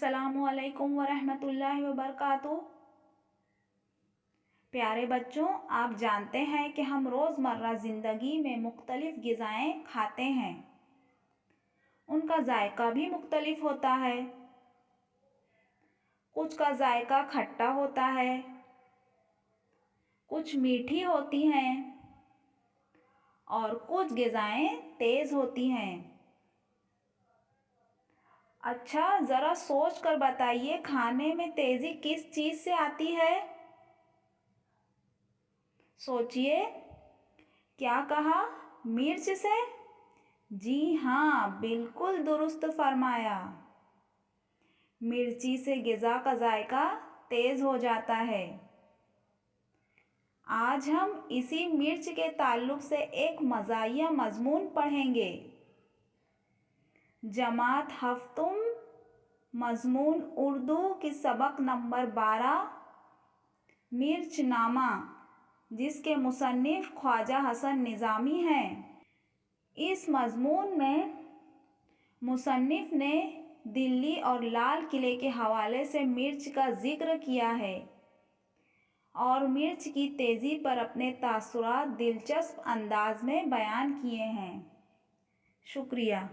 अस्सलामुअलैकुम वरहमतुल्लाहि वबरकातुहू। प्यारे बच्चों, आप जानते हैं कि हम रोज़मर्रा ज़िंदगी में मुख्तलिफ़ ग़िज़ाएँ खाते हैं। उनका जायका भी मुख्तलिफ़ होता है। कुछ का जायका खट्टा होता है, कुछ मीठी होती हैं और कुछ ग़िज़ाएँ तेज़ होती हैं। अच्छा, ज़रा सोच कर बताइए, खाने में तेज़ी किस चीज़ से आती है? सोचिए, क्या कहा? मिर्च से? जी हाँ, बिल्कुल दुरुस्त फरमाया। मिर्ची से ग़िज़ा का जायका तेज़ हो जाता है। आज हम इसी मिर्च के ताल्लुक़ से एक मज़ाहिया मज़मून पढ़ेंगे। जमात हफ्तुम मज़मून उर्दू की सबक नंबर 12 मिर्च नामा, जिसके मुसन्निफ़ ख्वाजा हसन निज़ामी हैं। इस मज़मून में मुसन्निफ़ ने दिल्ली और लाल किले के हवाले से मिर्च का ज़िक्र किया है और मिर्च की तेज़ी पर अपने तासुरात दिलचस्प अंदाज़ में बयान किए हैं। शुक्रिया।